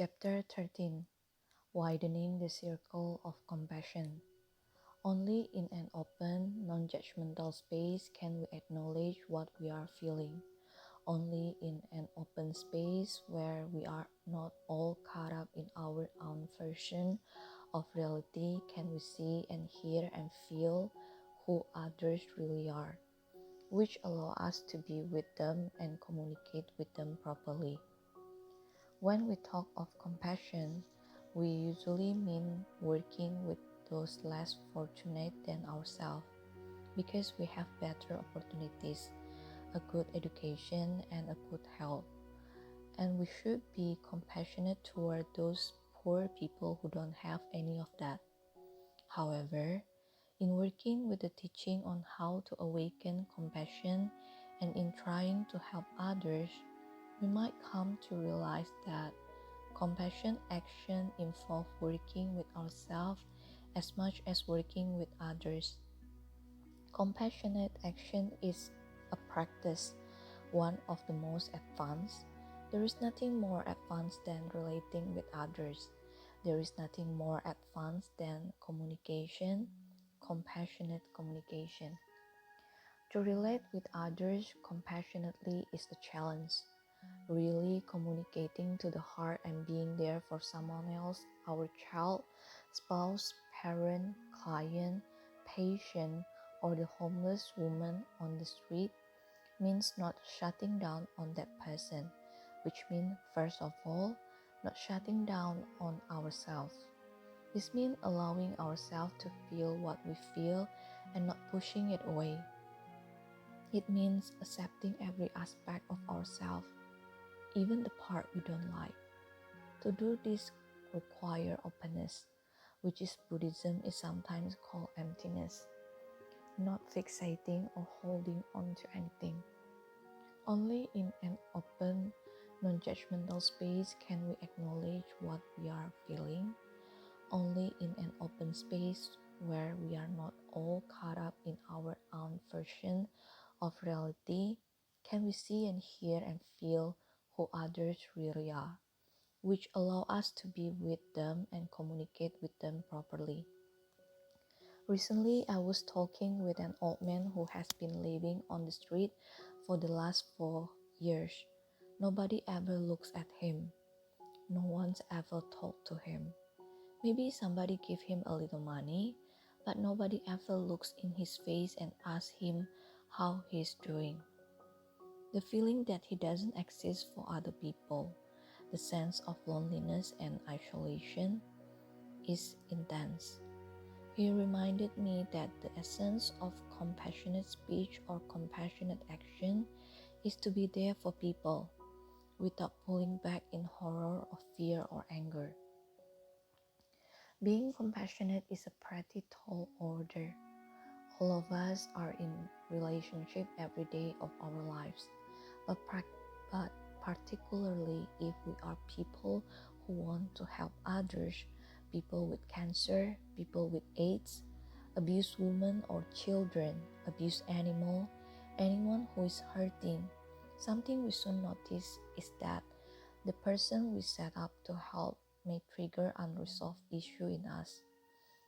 Chapter 13. Widening the Circle of Compassion. Only in an open, non-judgmental space can we acknowledge what we are feeling. Only in an open space where we are not all caught up in our own version of reality can we see and hear and feel who others really are, which allow us to be with them and communicate with them properly. When we talk of compassion, we usually mean working with those less fortunate than ourselves because we have better opportunities, a good education, and a good health. And we should be compassionate toward those poor people who don't have any of that. However, in working with the teaching on how to awaken compassion and in trying to help others, we might come to realize that compassion action involves working with ourselves as much as working with others. Compassionate action is a practice, one of the most advanced. There is nothing more advanced than relating with others. There is nothing more advanced than communication, compassionate communication. To relate with others compassionately is the challenge. Really communicating to the heart and being there for someone else, our child, spouse, parent, client, patient, or the homeless woman on the street means not shutting down on that person, which means, first of all, not shutting down on ourselves. This means allowing ourselves to feel what we feel and not pushing it away. It means accepting every aspect of ourselves, even the part we don't like. To do this require openness, which is Buddhism is sometimes called emptiness, not fixating or holding on to anything. Only in an open, non-judgmental space can we acknowledge what we are feeling. Only in an open space where we are not all caught up in our own version of reality can we see and hear and feel who others really are, which allow us to be with them and communicate with them properly. Recently, I was talking with an old man who has been living on the street for the last 4 years. Nobody ever looks at him. No one's ever talked to him. Maybe somebody give him a little money, but nobody ever looks in his face and asks him how he's doing. The feeling that he doesn't exist for other people, the sense of loneliness and isolation is intense. He reminded me that the essence of compassionate speech or compassionate action is to be there for people without pulling back in horror or fear or anger. Being compassionate is a pretty tall order. All of us are in relationship every day of our lives, but particularly if we are people who want to help others, people with cancer, people with AIDS, abused women or children, abused animal, anyone who is hurting. Something we soon notice is that the person we set up to help may trigger unresolved issue in us.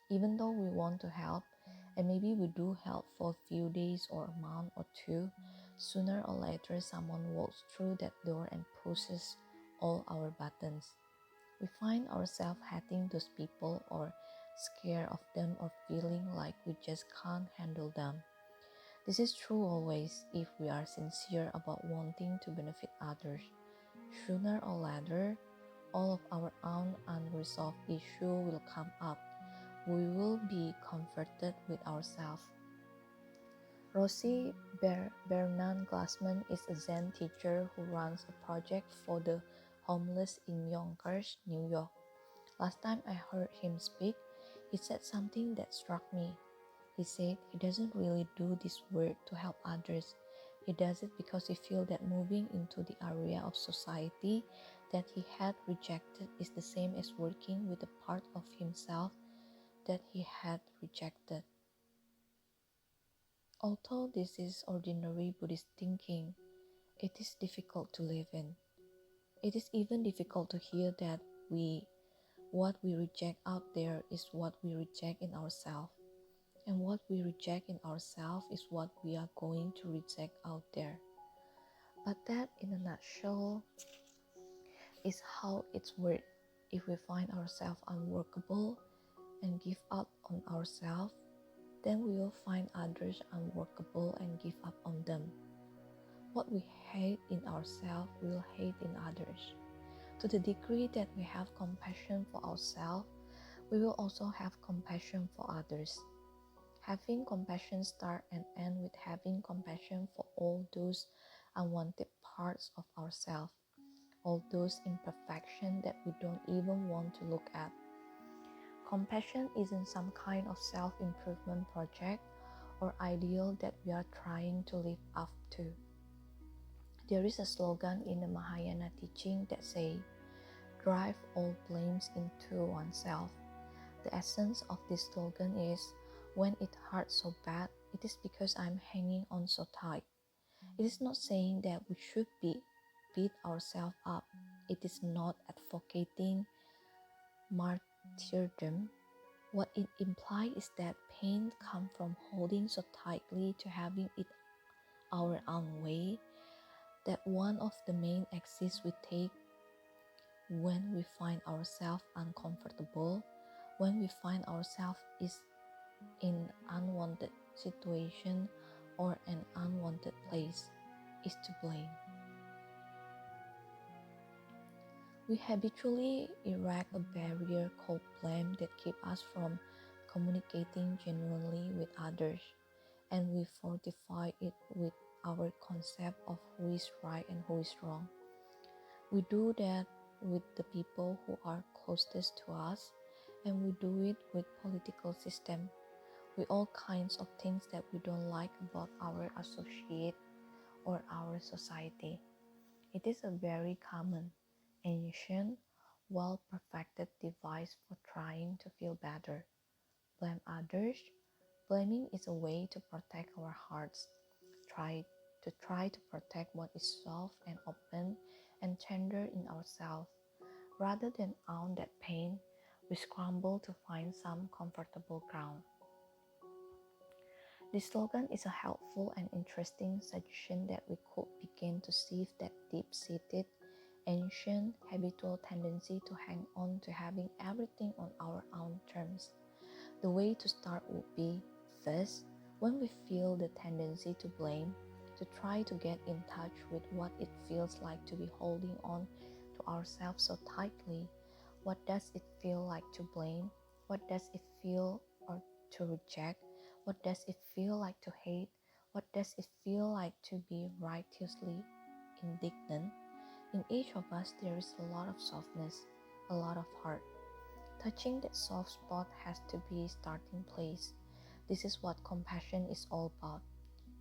Even though we want to help, and maybe we do help for a few days or a month or two, sooner or later someone walks through that door and pushes all our buttons. We find ourselves hating those people or scared of them or feeling like we just can't handle them. This is true always if we are sincere about wanting to benefit others. Sooner or later, all of our own unresolved issues will come up. We will be comforted with ourselves. Rosie Bernard Glassman is a Zen teacher who runs a project for the homeless in Yonkers, New York. Last time I heard him speak, he said something that struck me. He said he doesn't really do this work to help others. He does it because he feels that moving into the area of society that he had rejected is the same as working with a part of himself that he had rejected. Although this is ordinary Buddhist thinking, it is difficult to live in. It is even difficult to hear that what we reject out there is what we reject in ourselves. And what we reject in ourselves is what we are going to reject out there. But that, in a nutshell, is how it's worked. If we find ourselves unworkable and give up on ourselves, then we will find others unworkable and give up on them. What we hate in ourselves, we will hate in others. To the degree that we have compassion for ourselves, we will also have compassion for others. Having compassion start and end with having compassion for all those unwanted parts of ourselves, all those imperfections that we don't even want to look at. Compassion isn't some kind of self-improvement project or ideal that we are trying to live up to. There is a slogan in the Mahayana teaching that says, drive all blames into oneself. The essence of this slogan is, when it hurts so bad, it is because I'm hanging on so tight. It is not saying that we should beat ourselves up. It is not advocating martyrdom. What it implies is that pain comes from holding so tightly to having it our own way, that one of the main exits we take when we find ourselves uncomfortable, when we find ourselves is in unwanted situation or an unwanted place, is to blame. We habitually erect a barrier called blame that keeps us from communicating genuinely with others, and we fortify it with our concept of who is right and who is wrong. We do that with the people who are closest to us, and we do it with political system, with all kinds of things that we don't like about our associate or our society. It is a very common, ancient, well-perfected device for trying to feel better. Blame others. Blaming is a way to protect our hearts, try to protect what is soft and open and tender in ourselves. Rather than own that pain, we scramble to find some comfortable ground. This slogan is a helpful and interesting suggestion that we could begin to sieve that deep-seated, ancient, habitual tendency to hang on to having everything on our own terms. The way to start would be, first, when we feel the tendency to blame, to try to get in touch with what it feels like to be holding on to ourselves so tightly. What does it feel like to blame? What does it feel or to reject? What does it feel like to hate? What does it feel like to be righteously indignant? In each of us, there is a lot of softness, a lot of heart. Touching that soft spot has to be a starting place. This is what compassion is all about.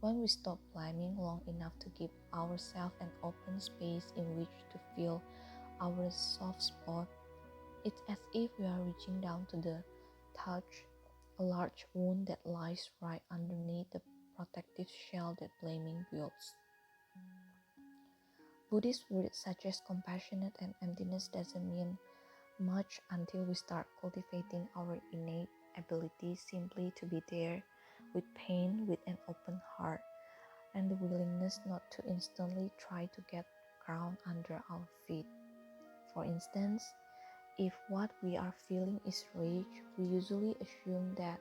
When we stop blaming long enough to give ourselves an open space in which to feel our soft spot, it's as if we are reaching down to touch a large wound that lies right underneath the protective shell that blaming builds. Buddhist words such as compassionate and emptiness doesn't mean much until we start cultivating our innate ability simply to be there with pain with an open heart and the willingness not to instantly try to get ground under our feet. For instance, if what we are feeling is rage, we usually assume that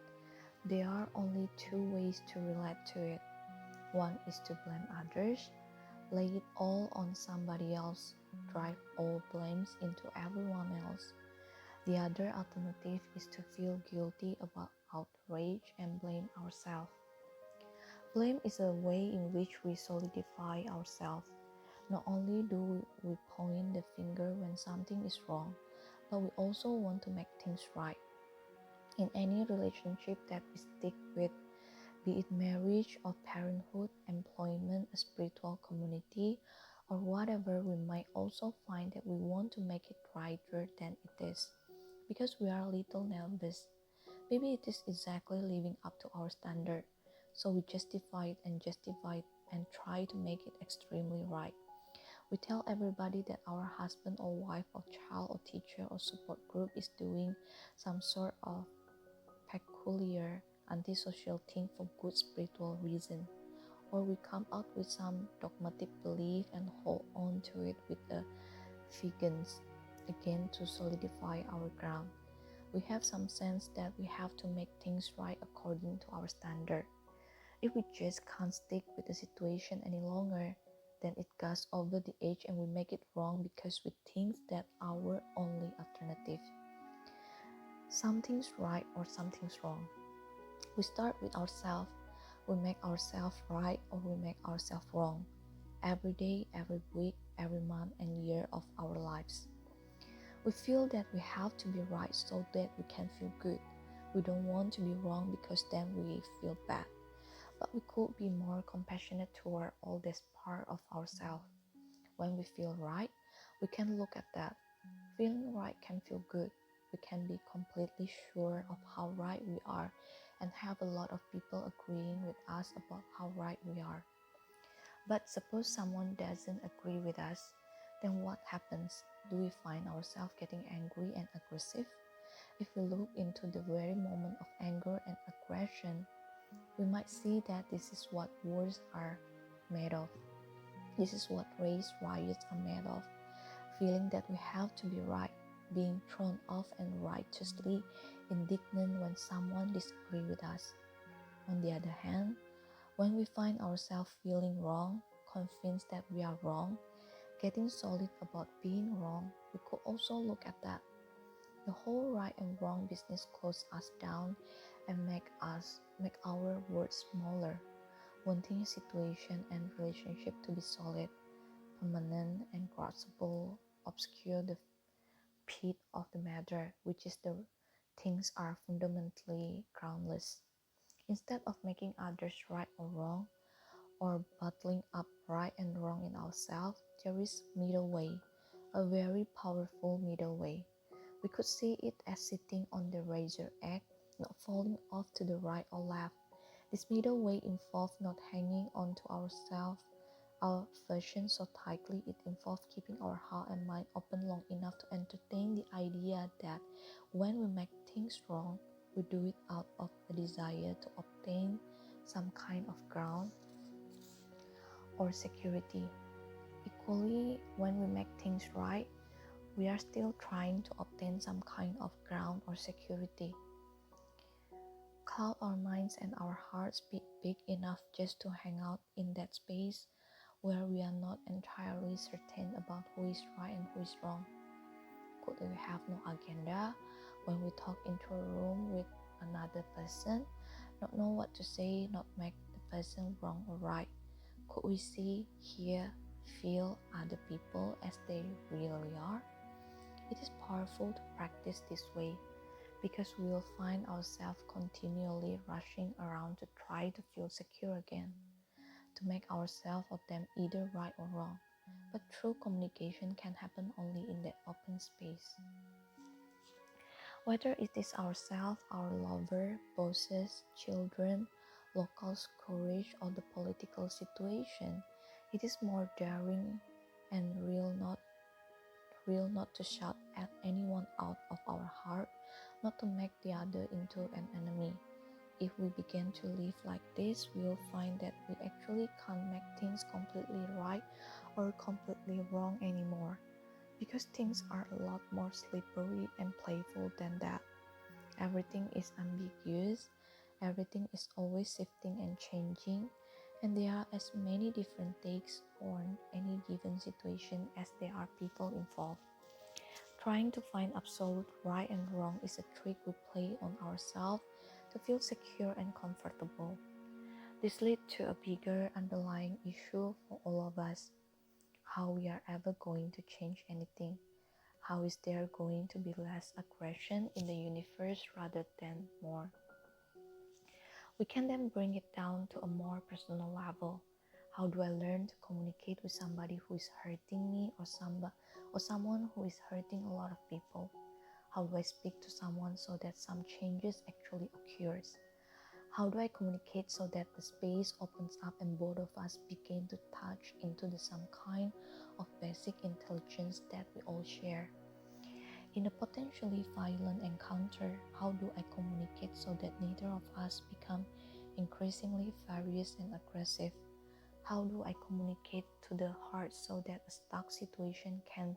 there are only two ways to relate to it. One is to blame others, lay it all on somebody else, drive all blames into everyone else. The other alternative is to feel guilty about outrage and blame ourselves. Blame is a way in which we solidify ourselves. Not only do we point the finger when something is wrong, but we also want to make things right. In any relationship that we stick with, be it marriage or parenthood, employment, a spiritual community, or whatever, we might also find that we want to make it righter than it is, because we are a little nervous. Maybe it is exactly living up to our standard, so we justify it and try to make it extremely right. We tell everybody that our husband or wife or child or teacher or support group is doing some sort of peculiar antisocial thing for good spiritual reason, or we come out with some dogmatic belief and hold on to it with a vegans again to solidify our ground. We have some sense that we have to make things right according to our standard. If we just can't stick with the situation any longer, then it goes over the edge and we make it wrong because we think that our only alternative. Something's right or something's wrong. We start with ourselves. We make ourselves right or we make ourselves wrong. Every day, every week, every month and year of our lives. We feel that we have to be right so that we can feel good. We don't want to be wrong because then we feel bad. But we could be more compassionate toward all this part of ourselves. When we feel right, we can look at that. Feeling right can feel good. We can be completely sure of how right we are and have a lot of people agreeing with us about how right we are. But suppose someone doesn't agree with us, then what happens? Do we find ourselves getting angry and aggressive? If we look into the very moment of anger and aggression, we might see that this is what wars are made of. This is what race riots are made of. Feeling that we have to be right, being thrown off and righteously indignant when someone disagrees with us. On the other hand, when we find ourselves feeling wrong, convinced that we are wrong, getting solid about being wrong, we could also look at that. The whole right and wrong business closes us down and make our words smaller, wanting a situation and relationship to be solid, permanent and graspable, obscure the pit of the matter, which is the things are fundamentally groundless. Instead of making others right or wrong, or bottling up right and wrong in ourselves, there is middle way, a very powerful middle way. We could see it as sitting on the razor edge, not falling off to the right or left. This middle way involves not hanging on to ourselves, our version so tightly. It involves keeping our heart and mind open long enough to entertain the idea that when we make things wrong, we do it out of a desire to obtain some kind of ground or security. Equally, when we make things right, we are still trying to obtain some kind of ground or security. Cloud our minds and our hearts big enough just to hang out in that space where we are not entirely certain about who is right and who is wrong. Could we have no agenda when we talk into a room with another person, not know what to say, not make the person wrong or right? Could we see, hear, feel other people as they really are? It is powerful to practice this way because we will find ourselves continually rushing around to try to feel secure again, to make ourselves of them either right or wrong. But true communication can happen only in that open space. Whether it is ourselves, our lover, bosses, children, local courage, or the political situation, it is more daring and real not to shout at anyone out of our heart, not to make the other into an enemy. If we begin to live like this, we will find that we actually can't make things completely right or completely wrong anymore, because things are a lot more slippery and playful than that. Everything is ambiguous, everything is always shifting and changing, and there are as many different takes on any given situation as there are people involved. Trying to find absolute right and wrong is a trick we play on ourselves to feel secure and comfortable. This leads to a bigger underlying issue for all of us: how we are ever going to change anything. How is there going to be less aggression in the universe rather than more? We can then bring it down to a more personal level. How do I learn to communicate with somebody who is hurting me, or someone who is hurting a lot of people? How do I speak to someone so that some changes actually occurs? How do I communicate so that the space opens up and both of us begin to touch into some kind of basic intelligence that we all share? In a potentially violent encounter, how do I communicate so that neither of us become increasingly furious and aggressive? How do I communicate to the heart so that a stuck situation can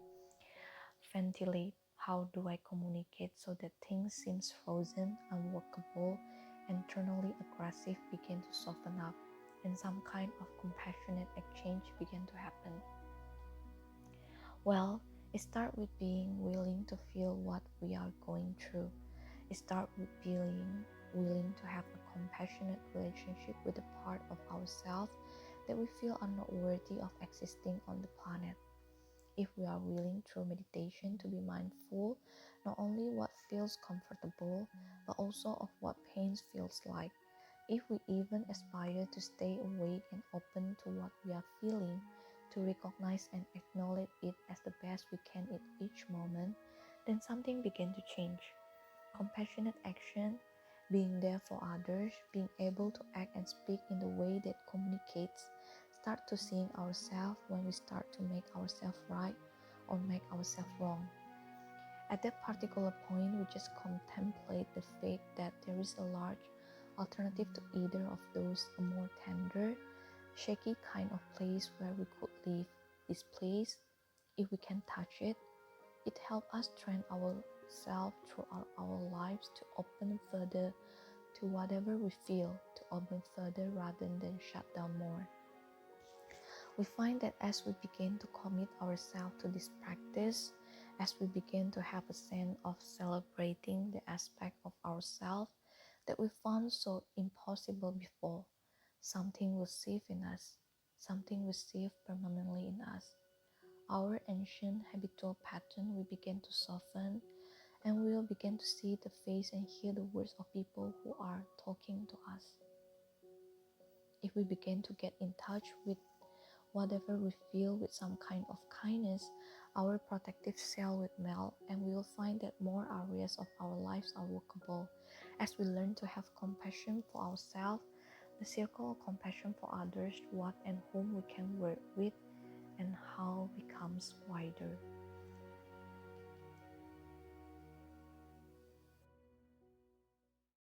ventilate? How do I communicate so that things seems frozen, unworkable, internally aggressive begin to soften up, and some kind of compassionate exchange begin to happen? Well, it starts with being willing to feel what we are going through. It starts with being willing to have a compassionate relationship with the part of ourselves that we feel are not worthy of existing on the planet. If we are willing through meditation to be mindful not only what feels comfortable but also of what pain feels like, if we even aspire to stay awake and open to what we are feeling, to recognize and acknowledge it as the best we can at each moment, then something begins to change. Compassionate action, being there for others, being able to act and speak in the way that communicates, start to seeing ourselves when we start to make ourselves right or make ourselves wrong. At that particular point, we just contemplate the fact that there is a large alternative to either of those, a more tender, shaky kind of place where we could live. This place, if we can touch it, it helps us train ourselves throughout our lives to open further to whatever we feel, to open further rather than shut down more. We find that as we begin to commit ourselves to this practice, as we begin to have a sense of celebrating the aspect of ourselves that we found so impossible before, something will shift in us, something will shift permanently in us. Our ancient habitual pattern will begin to soften, and we will begin to see the face and hear the words of people who are talking to us. If we begin to get in touch with whatever we feel with some kind of kindness, our protective shell will melt, and we will find that more areas of our lives are workable. As we learn to have compassion for ourselves, the circle of compassion for others, what and whom we can work with, and how becomes wider.